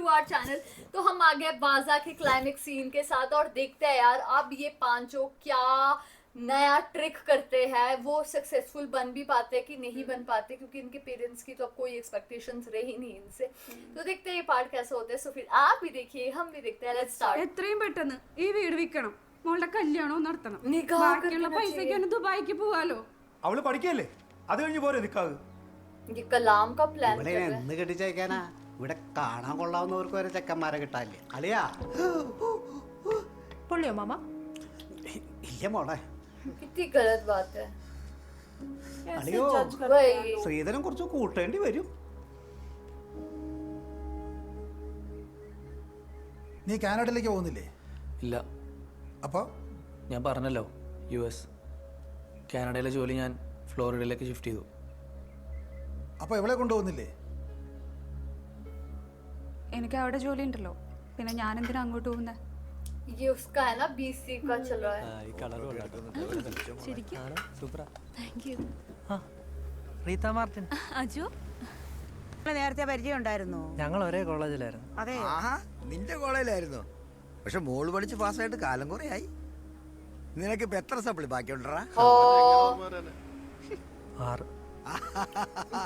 To our channel. तो हम आ गए बाजा के क्लाइमेक्स सीन के साथ और देखते हैं यार अब ये पांचों क्या नया ट्रिक करते हैं, वो सक्सेसफुल बन भी पाते हैं कि नहीं बन पाते, क्योंकि इनके पेरेंट्स की तो अब कोई एक्सपेक्टेशंस रही नहीं इनसे। तो देखते हैं ये पार्ट कैसे होते हैं। सो फिर आप भी देखिए, हम भी देखते हैं। Let's start. എത്രയും പെട്ടെന്ന് ഈ വീട് വിൽക്കണം, മോളുടെ കല്യാണവും നടത്തണം. നിക്കാഹ് ബാക്കിയുള്ള करना പൈസയ്ക്ക് ഒന്ന് ദുബായിക്ക് പോവാലോ. അവള് പഠിക്കല്ലേ, അത് കഴിഞ്ഞ് പോരെ നിക്കാഹ്. ये कलाम का प्लान ഇവിടെ कर रहा है। എന്ന് കെട്ടിച്ചയക്കാനാ? ഇവിടെ കാണാൻ കൊള്ളാവുന്നവർക്ക് വരെ ചെക്കന്മാരെ കിട്ടാല്ലേ അളിയാ? പൊള്ളിയോ മാമ? ഇല്ല മോളെ, कितनी गलत बात है। അളിയോ वही ശ്രീധരൻ കുറച്ച് കൂട്ടേണ്ടി വരും. നീ കാനഡയിലേക്ക് പോകുന്നില്ലേ? ഇല്ല, അപ്പോൾ ഞാൻ പറഞ്ഞല്ലോ US. കാനഡയിലെ ജോലി ഞാൻ ഫ്ലോറിഡയിലേക്ക് ഷിഫ്റ്റ് ചെയ്തു. അപ്പോൾ എവിടെ കൊണ്ടുപോകുന്നില്ലേ? എനിക്ക് അവിടെ ജോലി ഉണ്ടല്ലോ, പിന്നെ ഞാൻ എന്തിനാ അങ്ങോട്ട് പോകുന്നത്? ये उसका है ना BC का चल रहा है। റീത്ത മാർട്ടിൻ, അജു നേരത്തെ പരിചയം ഉണ്ടായിരുന്നു. ഞങ്ങൾ ഒരേ കോളേജിലായിരുന്നു. അതെ, ആഹാ, നിന്റെ കോളേജിലായിരുന്നു. പക്ഷെ മോള് പഠിച്ച് പാസ്സായിട്ട് കാലം കുറേ ആയി. നിനക്ക് ഇപ്പൊ എത്ര സപ്ലി ബാക്കിയുണ്ടറാ?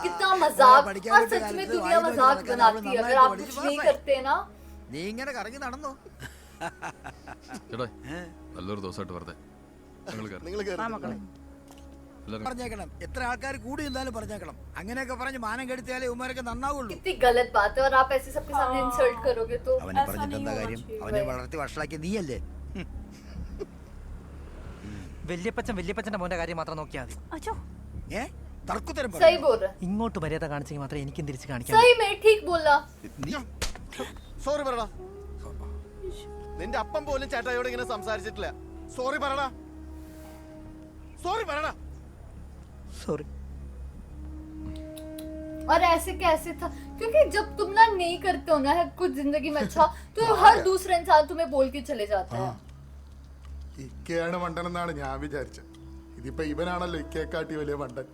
कितना मजाक, और सच में दुनिया मजाक बनाती है अगर आप कुछ नहीं करते ना। നീ ഇങ്ങനെ കറങ്ങി നടന്നോ? നല്ലൊരു ദിവസമായിട്ട് വെറുതെ പറഞ്ഞേക്കണം, എത്ര ആൾക്കാർ കൂടി இருந்தாലും പറഞ്ഞേക്കണം. അങ്ങനെയൊക്കെ പറഞ്ഞ് മാനം കെടുത്തിയാലേ ഉമ്മാരൊക്കെ നന്നാവുള്ളൂ. कितनी गलत बात है, और आप ऐसे सबके सामने इंसल्ट करोगे तो അവനെ പറഞ്ഞിട്ട് എന്താ കാര്യം? അവനെ വളർത്തി വഷളാക്കിയ നീയല്ലേ? വല്യപ്പച്ചന്റെ മോന്റെ കാര്യം മാത്രം നോക്കിയാൽ മതി. അജു ഏ തർക്കുത്തരം सही बोल रहा है। ഇങ്ങോട്ട് മര്യാദ കാണിച്ചെങ്കിൽ മാത്രമേ എനിക്കും തിരിച്ച് കാണിക്കാൻ. सही में ठीक बोला। സോറി പറടാ. നിന്റെ അപ്പം പോലും ചേട്ടായോട് ഇങ്ങനെ സംസാരിച്ചിട്ടില്ല. സോറി പറടാ, സോറി പറടാ. സോറി. और ऐसे कैसे था, क्योंकि जब तुम ना नहीं करते हो ना कुछ जिंदगी में अच्छा, तो हर दूसरा इंसान तुम्हें बोल के चले जाता है। ഇക്കയാണ് മണ്ടൻ എന്നാണ് ഞാൻ വിചാരിച്ചത്. ഇതിപ്പോ ഇവനാണല്ലോ ഇക്കേക്കാട്ടി വലിയ മണ്ടൻ.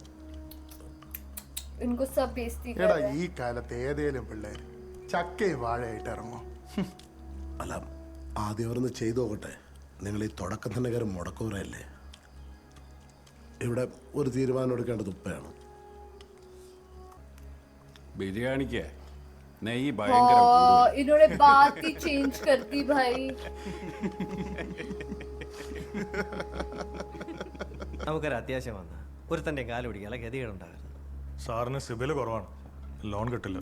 इनको सब बेइज्जती कर എടാ, रहे हैं। ഈ കാലത്ത് ഏതേലും പിള്ളേര് ചക്കയും വാഴയായിട്ട് ഇറങ്ങും. അല്ല, ആദ്യം അവരൊന്ന് ചെയ്തു നോക്കട്ടെ. നിങ്ങൾ ഈ തുടക്കം തന്നെ കയറി മുടക്കൂറയല്ലേ. ഇവിടെ ഒരു തീരുമാനം എടുക്കേണ്ടത് ഉപ്പയാണ്. ബിരിയാണിക്ക് നെയ്യ് हाँ, इन्होंने बात ही चेंज कर दी भाई। നമുക്കൊരു അത്യാവശ്യം വന്ന ഒരുത്തന്റെ കാല് പിടിക്കാനുള്ള ഗതികളുണ്ടാകരുത്. സാറിന് സിബില് കുറവാണ്, ലോൺ കിട്ടില്ല.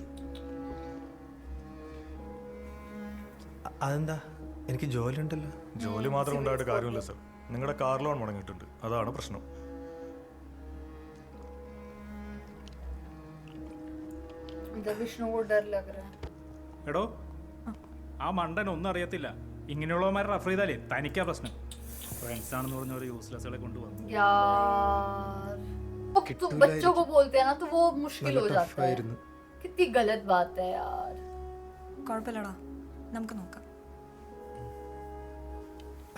അതെന്താ? എനിക്ക് ജോലി ഉണ്ടല്ലോ. ജോലി മാത്രം ഉണ്ടായിട്ട് കാര്യമില്ല സർ. നിങ്ങളുടെ കാർ ലോൺ മുടങ്ങിയിട്ടുണ്ട്, അതാണ് പ്രശ്നം. इधर विष्णु को डर लग रहा है। എടോ, ആ മണ്ടൻ ഒന്നും അറിയത്തില്ല. ഇങ്ങനെയുള്ളവന്മാരെ റഫർ ചെയ്താലേ തനിക്കാ പ്രശ്നം. ഫ്രണ്ട്സ് ആണെന്ന് പറഞ്ഞ ഒരു യൂസ്ലെസ്സുകളെ കൊണ്ടുവന്നു. यार तो बच्चों को बोलते हैं ना तो वो मुश्किल हो जाता है। कितनी गलत बात है यार। കുഴപ്പമില്ലടാ, നമുക്ക് നോക്കാം.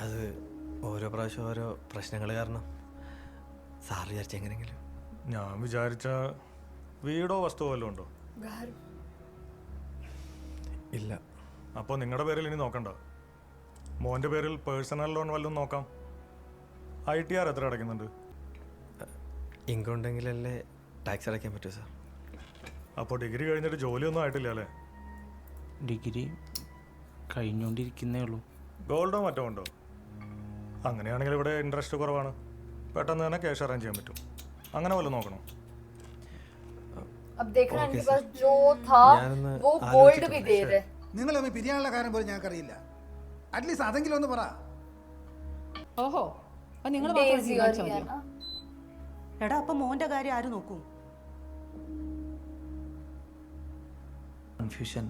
അത് ഓരോ പ്രാവശ്യം ഓരോ പ്രശ്നങ്ങൾ കാരണം സാർ വിചാരിച്ച എങ്ങനെയെങ്കിലും. ഞാൻ വിചാരിച്ച വീടോ വസ്തുവോ വല്ലതും ഉണ്ടോ? घर ഇല്ല. അപ്പോൾ നിങ്ങളുടെ പേരിൽ ഇനി നോക്കണ്ട. മോൻ്റെ പേരിൽ പേഴ്സണൽ ലോൺ വല്ലതും നോക്കാം. ITR എത്ര അടയ്ക്കുന്നുണ്ട്? ഇൻകം ഉണ്ടെങ്കിലല്ലേ ടാക്സ് അടയ്ക്കാൻ പറ്റൂ സാർ. അപ്പോൾ ഡിഗ്രി കഴിഞ്ഞിട്ട് ജോലിയൊന്നും ആയിട്ടില്ല അല്ലേ? ഡിഗ്രി കഴിഞ്ഞുകൊണ്ടിരിക്കുന്നേ ഉള്ളൂ. ഗോൾഡോ മറ്റോ ഉണ്ടോ? അങ്ങനെയാണെങ്കിൽ ഇവിടെ ഇൻട്രസ്റ്റ് കുറവാണ്, പെട്ടെന്ന് തന്നെ ക്യാഷ് അറേഞ്ച് ചെയ്യാൻ പറ്റും. അങ്ങനെ വല്ലതും നോക്കണം. अब देखना इनके पास जो था वो गोल्ड भी दे रहे। നിങ്ങൾ തമ്മിൽ പിരിയാനുള്ള കാര്യം പോലും ഞങ്ങൾക്കറിയില്ല. അറ്റ്ലീസ്റ്റ് അതെങ്കിലും ഒന്ന് പറ. ഓഹോ, നിങ്ങൾ डेजी और रियाना। എടാ, അപ്പൊ മോന്റെ കാര്യം ആര് നോക്കും? കൺഫ്യൂഷൻ.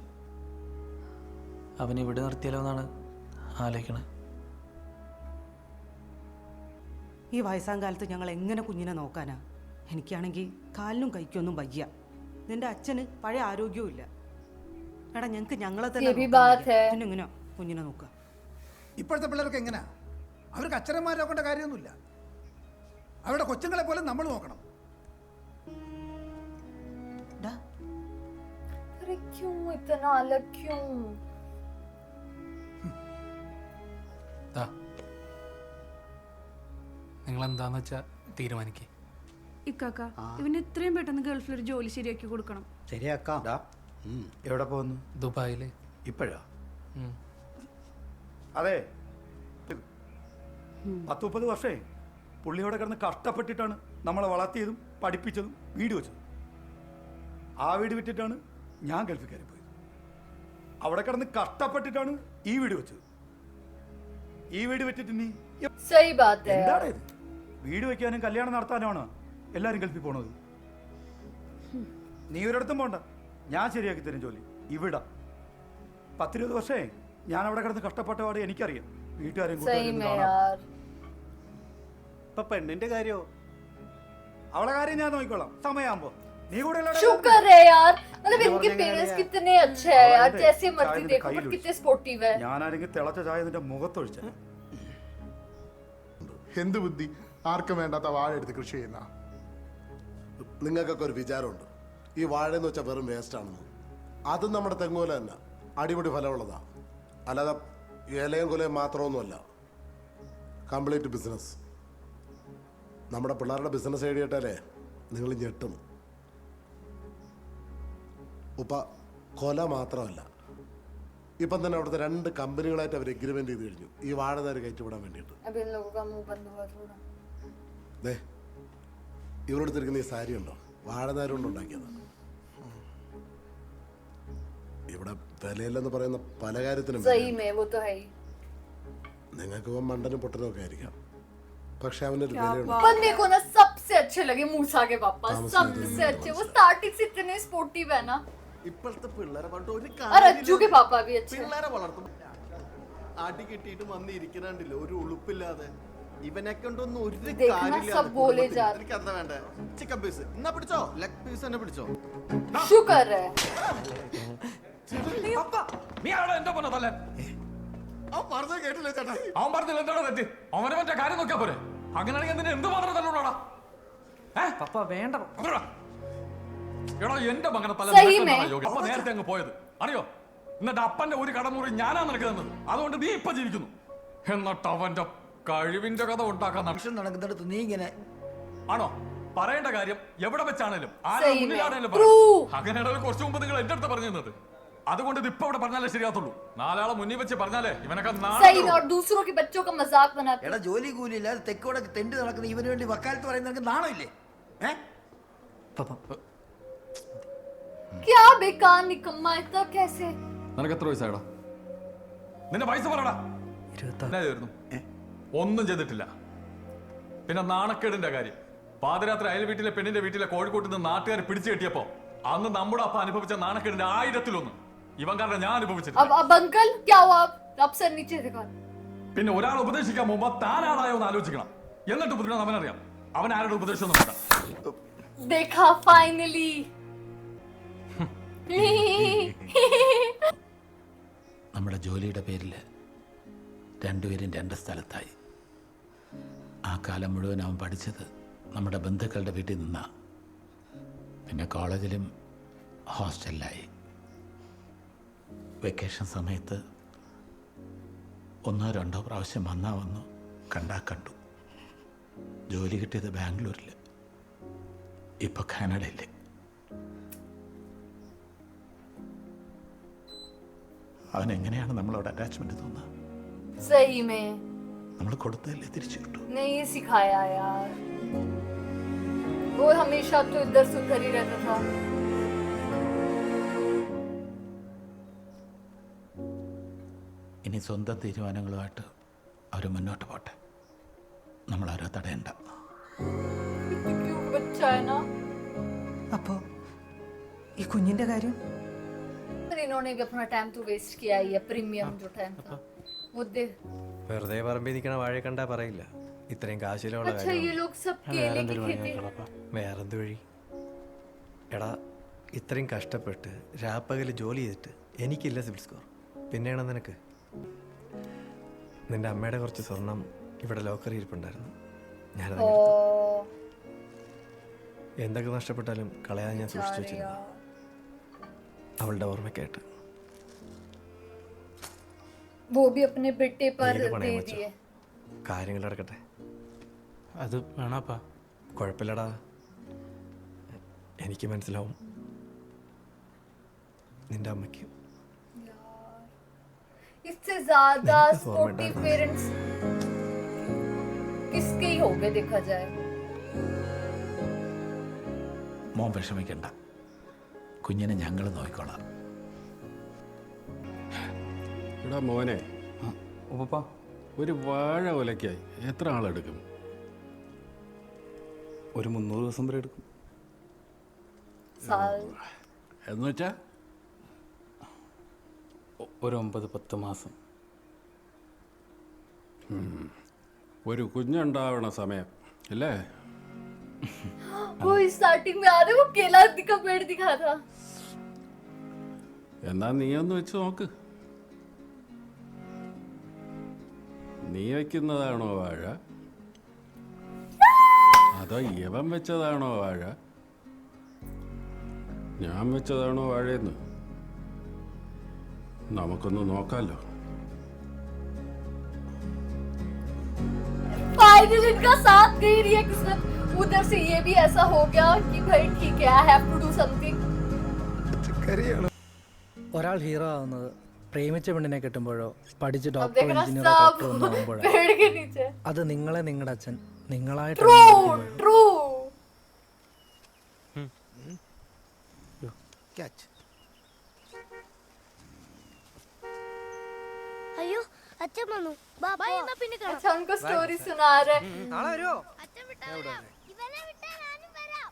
അവൻ ഇവിടെ നിർത്തിയാലോ എന്നാണ് ആലോചിക്കണത്. ഈ വയസ്സാം കാലത്ത് ഞങ്ങൾ എങ്ങനെ കുഞ്ഞിനെ നോക്കാനാ? എനിക്കാണെങ്കിൽ കാലിനും കൈക്കൊന്നും വയ്യ. നിന്റെ അച്ഛന് പഴയ ആരോഗ്യവും ഇല്ല. എടാ, ഞങ്ങൾക്ക് ഞങ്ങളെ തന്നെ പിന്നെ എങ്ങനെയാ കുഞ്ഞിനെ നോക്കുക? ഇപ്പോഴത്തെ പിള്ളേർക്ക് എങ്ങനെയാ? അവർക്ക് അച്ഛനന്മാരെ നോക്കേണ്ട കാര്യമൊന്നുമില്ല. അവരുടെ കൊച്ചുങ്ങളെ പോലെ നമ്മൾ നോക്കണം. अरे क्यों इतना अलग क्यों? നിങ്ങൾ എന്താന്ന് വെച്ചാ തീരുമാനിക്കേ. ഇക്കാക്ക ഇവന് എത്രയും പെട്ടെന്ന് ഗൾഫിലൊരു ജോലി ശരിയാക്കി കൊടുക്കണം. ശരിയാക്കാം. എവിടെ പോകുന്നു? ദുബായില്. ഇപ്പോഴാ? അതെ, 10-30 വർഷമേ പുള്ളിയോടെ കിടന്ന് കഷ്ടപ്പെട്ടിട്ടാണ് നമ്മളെ വളർത്തിയതും പഠിപ്പിച്ചതും വീട് വെച്ചതും. ആ വീട് വിറ്റിട്ടാണ് ഞാൻ ഗൾഫിൽ കയറി പോയത്. അവിടെ കിടന്ന് കഷ്ടപ്പെട്ടിട്ടാണ് ഈ വീട് വെച്ചത്. ഈ വീട് വെച്ചിട്ട് നീ എന്താണ് ഇത്? വീട് വെക്കാനും കല്യാണം നടത്താനുമാണ് എല്ലാവരും ഗൾഫിൽ പോണത്. നീ ഒരിടത്തും പോണ്ട, ഞാൻ ശരിയാക്കി തരും ജോലി. ഇവിടെ 10-20 വർഷമേ ഞാൻ അവിടെ കിടന്ന് കഷ്ടപ്പെട്ട പാട് എനിക്കറിയാം. വീട്ടുകാരെയും ഇപ്പൊ പെണ്ണിന്റെ കാര്യോ? അവളെ കാര്യം ഞാൻ നോക്കിക്കോളാം സമയമാകുമ്പോ. നീ കൂടെ शुक्र है यार, मतलब इनके पेरेंट्स कितने अच्छे हैं यार, जैसे मर्जी देखो पर कितने स्पोर्टिव है. ഞാൻ ആരെങ്കിലും തിളച്ച ചായ നിന്റെ മുഖത്തൊഴിച്ച എന്ത് ബുദ്ധി? ആർക്കും വേണ്ടാത്ത വാഴ എടുത്ത് കൃഷി ചെയ്യുന്ന നിങ്ങൾക്കൊക്കെ ഒരു വിചാരമുണ്ട് ഈ വാഴ എന്ന് വെച്ചാൽ വെറും വേസ്റ്റ് ആണെന്ന്. അതും നമ്മുടെ തെങ്ങോല തന്നെ അടിപൊളി ഫലമുള്ളതാ. അല്ലാതെ ഇലയും കൊലയും മാത്രമൊന്നുമല്ല, കംപ്ലീറ്റ് ബിസിനസ്. നമ്മുടെ പിള്ളേരുടെ ബിസിനസ് ഐഡിയ ഇട്ടാലേ നിങ്ങൾ ഞെട്ടും. ഉപ്പ കൊല മാത്രമല്ല, ഇപ്പം തന്നെ അവിടുത്തെ 2 കമ്പനികളായിട്ട് അവർ എഗ്രിമെന്റ് ചെയ്ത് കഴിഞ്ഞു ഈ വാഴനാര് കയറ്റിവിടാൻ വേണ്ടിയിട്ട്. ഇവരെടുത്തിരിക്കുന്ന ഈ സാരി ഉണ്ടോ, വാഴനാര് കൊണ്ട് ഉണ്ടാക്കിയതാണ്. ഇവിടെ വിലയില്ലെന്ന് പറയുന്ന പല കാര്യത്തിനും നിങ്ങൾക്ക് ഇപ്പം മണ്ടനും പൊട്ടനും ഒക്കെ ആയിരിക്കാം, പക്ഷെ അവനൊരു വിലയുണ്ട്. सबसे अच्छे लगे मूसा के पापा, सबसे अच्छे. वो स्टार्टिंग से इतने स्पोर्टिव है ना. ഇപ്പോഴത്തെ പിള്ളേരെ പറഞ്ഞിട്ട് ഒരു और अज्जू के पापा भी अच्छे. പിള്ളേരെ വളർത്തും അടി കിട്ടിയിട്ട് വന്ന് ഇരിക്കണില്ല ഒരു ഉളുപ്പില്ലാതെ. ഇവനെ കൊണ്ടൊന്നും ഒരു കാര്യമില്ല. എനിക്ക് എന്താ വേണ്ടേ? ചിക്കൻ പീസ് എന്നാ പിടിച്ചോ, ലെഗ് പീസ് തന്നെ പിടിച്ചോ. शुक्र है. നീ ആളെ എന്താ പറഞ്ഞ തല്ലേ? അവൻ പറഞ്ഞത് കേട്ടില്ല ചേട്ടാ. അവൻ പറഞ്ഞില്ല എന്താണ് തെറ്റ്? അവനെ മറ്റേ കാര്യം നോക്കിയാ പോരെ? അങ്ങനെയാണെങ്കിൽ എന്തിനാ എന്ത് മാത്രം തല്ലോടാ? പപ്പ വേണ്ട. എടാ എന്റെ മകനെ തല അപ്പൊ നേരത്തെ അങ്ങ് പോയത് അറിയോ? എന്നിട്ട് അപ്പന്റെ ഒരു കടമുറി ഞാനാ നിനക്ക് തന്നത്. അതുകൊണ്ട് നീ ഇപ്പൊ ജീവിക്കുന്നു. എന്നിട്ട് അവന്റെ കഴിവിന്റെ കഥ ഉണ്ടാക്കാൻ നടക്കുന്നിടത്ത് നീ ഇങ്ങനെ ആണോ? പറയേണ്ട കാര്യം എവിടെ വെച്ചാണേലും ആരാ മുന്നിലാണേലും അങ്ങനെയാണെങ്കിൽ കുറച്ചു മുമ്പ് നിങ്ങൾ എന്റെ അടുത്ത് പറഞ്ഞു തന്നത്. അതുകൊണ്ട് ഇത് ഇപ്പൊ ഇവിടെ പറഞ്ഞാലേ ശരിയാത്തുള്ളൂ. 4 ആളെ മുന്നിൽ വെച്ച് പറഞ്ഞാലേ ഇവനൊക്കെ എടാ ജോലി കൂലിയില്ലാതെ തെക്കോടെ തെണ്ടി നടക്കുന്ന ഇവന് വേണ്ടി വക്കാലത്ത് പറയുന്ന നാണോ ഇല്ലേ? നിനക്ക് എത്ര വയസ്സായടാ? നിന്റെ വയസ്സ് പറയടാ. ഒന്നും ചെയ്തിട്ടില്ല. പിന്നെ നാണക്കേടിന്റെ കാര്യം, പാതിരാത്രി അയൽ വീട്ടിലെ പെണ്ണിന്റെ വീട്ടിലെ കോഴിക്കോട്ട് നിന്ന് നാട്ടുകാർ പിടിച്ചു കെട്ടിയപ്പോ അന്ന് നമ്മുടെ അപ്പ അനുഭവിച്ച നാണക്കേടിന്റെ 1000-1 ഇവൻ കാരണം ഞാൻ അനുഭവിച്ചിട്ടില്ല. പിന്നെ ഒരാൾ ഉപദേശിക്കാൻ പോകുമ്പോ താൻ ആളായോ എന്ന് ആലോചിക്കണം. എന്നിട്ട് ഉപദേശം അവനറിയാം അവൻ ആരുടെ ഉപദേശമൊന്നും വേണ്ട. നമ്മുടെ ജോലിയുടെ പേരിൽ 2 പേരും 2 സ്ഥലത്തായി. ആ കാലം മുഴുവൻ അവൻ പഠിച്ചത് നമ്മുടെ ബന്ധുക്കളുടെ വീട്ടിൽ നിന്നാ. പിന്നെ കോളേജിലും ഹോസ്റ്റലിലായി. വെക്കേഷൻ സമയത്ത് 1-2 പ്രാവശ്യം വന്നു കണ്ടു. ജോലി കിട്ടിയത് ബാംഗ്ലൂരിൽ, ഇപ്പൊ കാനഡയിൽ. അവൻ എങ്ങനെയാണ് നമ്മളോട് അറ്റാച്ച്മെന്റ് തോന്നുക? നമ്മൾ കൊടുത്തതല്ലേ തിരിച്ചു കിട്ടു. नहीं सिखाया यार, वो हमेशा तो इधर से उधर ही रहता था. ഇനി സ്വന്തം തീരുമാനങ്ങളുമായിട്ട് അവർ മുന്നോട്ട് പോട്ടെ, നമ്മൾ അവരെ തടയണ്ട. അപ്പോ ഈ കുഞ്ഞിന്റെ കാര്യം इन्होंने भी अपना टाइम तो वेस्ट किया ही है. प्रीमियम जो टाइम था वो दे. വെറുതെ പറമ്പിൽ നിൽക്കണ വാഴ കണ്ടാ പറയില്ല ഇത്രയും കാശിലുള്ള अच्छा ये लोग सब केले की खेती. വേറെന്ത് വഴി? എടാ ഇത്രയും കഷ്ടപ്പെട്ട് രാപ്പകൽ ജോലി ചെയ്തിട്ട് എനിക്കില്ല സിബിൽ സ്കോർ. പിന്നെയാണ് നിനക്ക്. നിന്റെ അമ്മയുടെ കുറച്ച് സ്വർണം ഇവിടെ ലോക്കറി ഇരിപ്പുണ്ടായിരുന്നു, ഞാനത് എന്തൊക്കെ നഷ്ടപ്പെട്ടാലും കളയാൻ ഞാൻ സൂക്ഷിച്ചു വെച്ചിരുന്നു. അവളുടെ ഓർമ്മയ്ക്കായിട്ട്. वो भी अपने बेटे पर വേഗം പണയം दे വെച്ചോ. दिए. കാര്യങ്ങൾ നടക്കട്ടെ. അത് വേണപ്പാ. കുഴപ്പമില്ലടാ, എനിക്ക് മനസ്സിലാവും നിന്റെ അമ്മയ്ക്ക്. इससे ज्यादा नहीं, तो स्पोर्टिव format पेरेंट्स किसके ही होंगे देखा जाए. മോൻ വിഷമിക്കണ്ട, കുഞ്ഞിനെ ഞങ്ങൾ നോക്കിക്കോളാം. എടാ മോനെ, ഒരു വാഴ ഒലക്കായി എത്ര ആളെടുക്കും? ഒരു 300 ദിവസം വരെ എടുക്കും. എന്നുവെച്ചാ ഒരു 9-10 മാസം. ഒരു കുഞ്ഞുണ്ടാവണ സമയം അല്ലേ? वो स्टार्टिंग में आ रहे वो केला का पेड़ दिखा था. എന്നാ നീ ഒന്ന് വെച്ച് നോക്ക്. നീ വയ്ക്കുന്നതാണോ വാഴ, അതോ ഇവൻ വെച്ചതാണോ വാഴ, ഞാൻ വെച്ചതാണോ വാഴയെന്ന് നമുക്കൊന്ന് നോക്കാമല്ലോ. फाइनली इनका साथ दे रही है किस्मत. उधर से ये भी ऐसा हो गया कि भाई ठीक है, I have to do something. ഒരാൾ ഹീറോ ആവുന്നത് പ്രേമിച്ച പെണ്ണിനെ കിട്ടുമ്പോഴോ പഠിച്ച് अब ഡോക്ടറോ देखना എഞ്ചിനീയറോ सब ഡോക്ടറോ ഒന്നും ആവുമ്പോഴോ. पेड़ के नीचे. അത് നിങ്ങളെ നിങ്ങളുടെ അച്ഛൻ നിങ്ങളായിട്ട് ट्रू ट्रू. അയ്യോ അച്ഛൻ വന്നു. ബൈ എന്നാ പിന്നെ കാണാം. अच्छा उनको स्टोरी सुना रहे. നാളെ വരുമോ? അച്ഛൻ വിട്ടാ വരാം. ഇവനെ വിട്ടാ ഞാനും വരാം.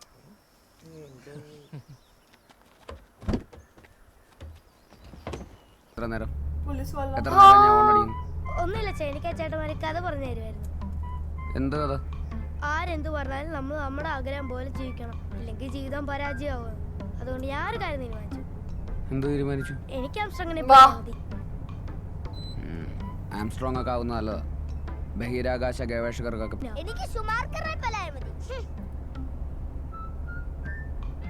എത്ര നേരം? पुलिस वाला. എത്ര നേരം ഞാൻ ഓൺ അടിക്കുന്നു? ഒന്നുമില്ല അച്ഛാ, എനിക്ക് ആ ചേട്ടന്മാര് കഥ പറഞ്ഞു തരുമായിരുന്നു. എന്ത് കഥ? ആരെന്ത് പറഞ്ഞാലും നമ്മൾ നമ്മുടെ ആഗ്രഹം പോലെ ജീവിക്കണം, ഇല്ലെങ്കിൽ ജീവിതം പരാജയമാവും. അതുകൊണ്ട് ഞാൻ ഒരു കാര്യം തീരുമാനിച്ചു. എന്ത് തീരുമാനിച്ചു? എനിക്ക് ആംസ്ട്രോങ്ങിനെ വാ. മതി. ആംസ്ട്രോങ് ഒക്കെ ആവുന്ന നല്ലതാ. ബഹിരാകാശ ഗവേഷകർക്കൊക്കെ. എനിക്ക് സുമാർക്കറെ പലായ മതി.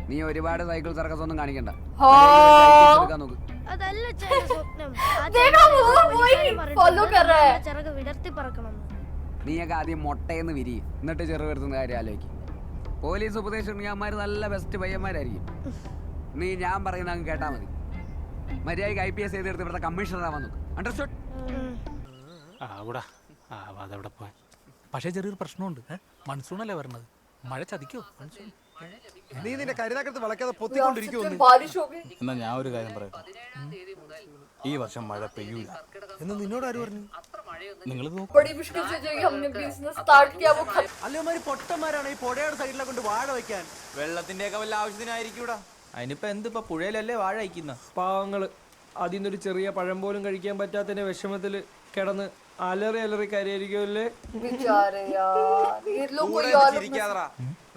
നീ ഒരുപാട് സൈക്കിൾ സർക്കസ് ഒന്നും കാണിക്കണ്ട. ഹാ. എടുക്കാൻ നോക്ക്. അതല്ല ചേട്ടൻ സ്വപ്നം. ആ देखो वो वही फॉलो कर रहा है. ചിറക് വിടർത്തി പറക്കണം. നീയൊക്കെ ആദ്യം മുട്ടയെന്ന് വിരി, എന്നിട്ട് ചെറു വരുത്തുന്ന കാര്യം ആലോചിക്കും. പോലീസ് ഉപദേശിമാർ നല്ല ബെസ്റ്റ് പയ്യന്മാരായിരിക്കും. നീ ഞാൻ പറയുന്ന അങ്ങ് കേട്ടാ മതി. മര്യാദയ്ക്ക് IPS ചെയ്തെടുത്ത് ഇവിടുത്തെ കമ്മീഷണറാവാൻ നോക്ക്. അണ്ടർസ്റ്റുഡ്? അതവിടെ പോയി. പക്ഷേ ചെറിയൊരു പ്രശ്നമുണ്ട്. മൺസൂണല്ലേ വരണത്, മഴ ചതിക്കോ? നീ നിന്റെ കരുതാക്കത്ത് വളയ്ക്കാതെ सच പൊത്തിക്കൊണ്ടിരിക്കുമെന്ന്. में बारिश हो गई. എന്നാ ഞാൻ ഒരു കാര്യം പറയട്ടെ, ഈ വർഷം മഴ പെയ്യൂല എന്ന് നിന്നോട് ആര് പറഞ്ഞു? നിങ്ങൾ बड़ी मुश्किल से जो ये हमने बिजनेस स्टार्ट किया वो खत्म. അല്ലമാര് പൊട്ടന്മാരാണ് ഈ പുഴയുടെ സൈഡിലെ കൊണ്ട് വാഴ വയ്ക്കാൻ. വെള്ളത്തിന്റെ ഒക്കെ വല്ല ആവശ്യത്തിനായിരിക്കൂടാ. അതിനിപ്പോ എന്തിപ്പോ പുഴയിലല്ലേ വാഴ അയക്കുന്ന പാവങ്ങള്. അതിൽ നിന്നൊരു ചെറിയ പഴം പോലും കഴിക്കാൻ പറ്റാത്തതിന്റെ വിഷമത്തില് കിടന്ന് അലറി അലറി കരയായിരിക്കുമല്ലേ. बेचारे यार, ये लोग कोई और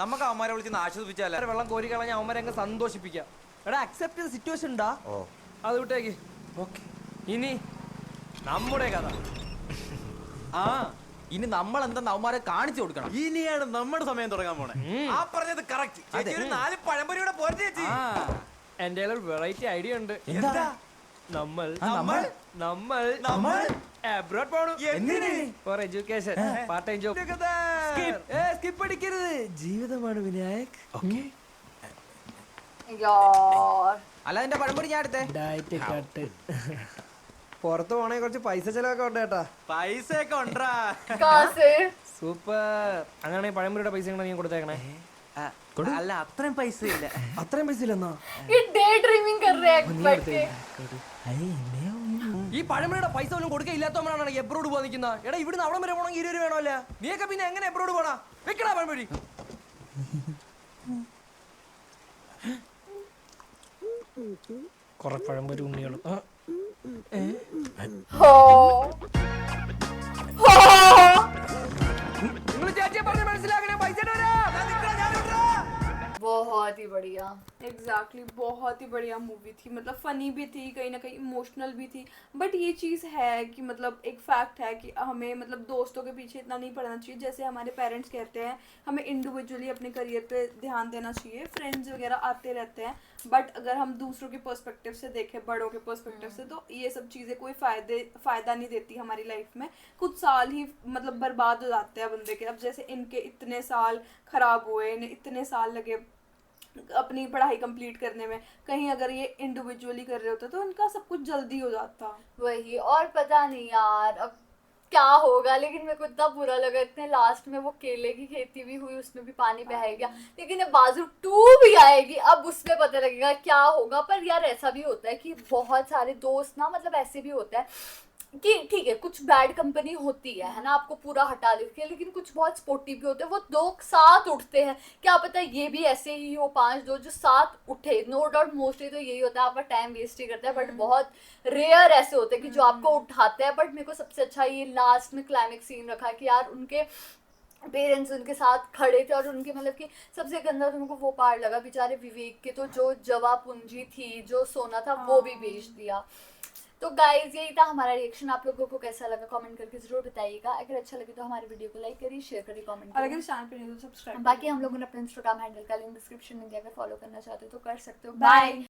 നമുക്ക് അവന്മാരെ വിളിച്ച് ആശ്വസിപ്പിച്ചാലേ വെള്ളം കോരി കളഞ്ഞ അവന്മാരെ അങ്ങ് സന്തോഷിപ്പിക്കാം. എടാ അക്സെപ്റ്റ് ചെയ്ത സിറ്റുവേഷൻ ഉണ്ടാ, അത് വിട്ടേക്ക്. ഓക്കെ, ഇനി നമ്മുടെ കഥ. ആ ഇനി നമ്മൾ എന്താ അവന്മാരെ കാണിച്ചു കൊടുക്കണം. ഇനിയാണ് നമ്മുടെ സമയം തുടങ്ങാൻ പോണേ. ആ പറഞ്ഞത് കറക്റ്റ്. 4 പഴംപൊരിയുടെ പോരട്ടെ. എന്റെ വെറൈറ്റി ഐഡിയ ഉണ്ട്. എന്താ? നമ്മൾ അബ്രോഡ് പോണു. For education, part time job. Skip അടിക്കരുത്, ജീവിതമാണ് വിനായക്. यार. അല്ല എന്റെ പഴംപൊരി ഞാൻ എടുത്തേ. Diet cut. പുറത്ത് പോണേ കുറച്ച് പൈസ ചെലവൊക്കെ ഉണ്ട് കേട്ടാ. പൈസ ഒക്കെ ഉണ്ടാ. कहाँ से? സൂപ്പർ. അങ്ങനെ പഴംപൊരിയുടെ പൈസ നീ കൊടുത്തേക്കണേ. അല്ല അത്രയും പൈസ ഇല്ല. അത്രയും പൈസ ഇല്ലെന്നാ? ये डे ड्रीमिंग कर रहे हैं बैठ के. ഈ പഴമയുടെ പൈസ ഒന്നും കൊടുക്കുക ഇല്ലാത്തവനാണ് എബ്രോഡ് പോകാൻ നിൽക്കുന്ന. എടാ ഇവിടുന്ന് അവിടെ വരെ പോകണമെങ്കിൽ 20 രൂപ വേണമല്ല. നീയൊക്കെ പിന്നെ എങ്ങനെ എബ്രോഡ് പോണാ? വെക്കടാ പഴംപൊരി. കുറെ പഴംപൊരി ഉണ്ണികളും. നിങ്ങൾ ചേച്ചിയെ പറഞ്ഞ് മനസ്സിലാക്കണേ. പൈസ बहुत बहुत ही बढ़िया। एग्जैक्टली बहुत ही बढ़िया मूवी थी, मतलब फनी भी थी, कहीं ना कहीं इमोशनल भी थी। बट ये चीज़ है कि मतलब एक फैक्ट है कि हमें मतलब दोस्तों के पीछे इतना नहीं पड़ना चाहिए। जैसे हमारे पेरेंट्स कहते हैं हमें इंडिविजुअली अपने करियर पे ध्यान देना चाहिए। फ्रेंड्स वगैरह आते रहते हैं, बट अगर हम दूसरों के पर्सपेक्टिव से देखें, बड़ों के पर्सपेक्टिव से, तो ये सब चीज़ें कोई फ़ायदा नहीं देती हमारी लाइफ में। कुछ साल ही मतलब बर्बाद हो जाते हैं बंदे के। अब जैसे इनके इतने साल ख़राब हुए, इन्हें इतने साल लगे अपनी पढ़ाई कंप्लीट करने में, कहीं अगर ये इंडिविजुअली कर रहे होते तो इनका सब कुछ जल्दी हो जाता। वही, और पता नहीं यार अब क्या होगा, लेकिन मेरे को इतना बुरा लगा। इतने लास्ट में वो केले की खेती भी हुई, उसमें भी पानी बह गया, लेकिन अब बाजू 2 भी आएगी, अब उसमें पता लगेगा क्या होगा। पर यार ऐसा भी होता है कि बहुत सारे दोस्त ना, मतलब ऐसे भी होता है कि ठीक है कुछ बैड कंपनी होती है ना, आपको पूरा हटा देती है, लेकिन कुछ बहुत स्पोर्टिव भी होते हैं, वो 2 साथ उठते हैं। क्या पता ये भी ऐसे ही हो, 5 जो साथ उठे। नो डाउट मोस्टली तो यही होता है, आपका टाइम वेस्ट ही करता है, बट बहुत रेयर ऐसे होते हैं कि जो आपको उठाते हैं। बट मेरे को सबसे अच्छा ये लास्ट में क्लाइमेक्स सीन रखा कि यार उनके पेरेंट्स उनके साथ खड़े थे, और उनके मतलब कि सबसे गंदा तुमको वो पार्ट लगा बेचारे विवेक के, तो जो जवा पूंजी थी, जो सोना था, वो भी बेच दिया। तो गाइज यही था हमारा रिएक्शन। आप लोगों को कैसा लगा कमेंट करके जरूर बताइएगा। अगर अच्छा लगे तो हमारे वीडियो को लाइक करिए, शेयर करिए, कमेंट और करिए। अगर चैनल पे नहीं तो सब्सक्राइब। बाकी हम लोगों ने अपने इंस्टाग्राम हैंडल का लिंक डिस्क्रिप्शन में दिया, अगर फॉलो करना चाहते हो तो कर सकते हो। बाय।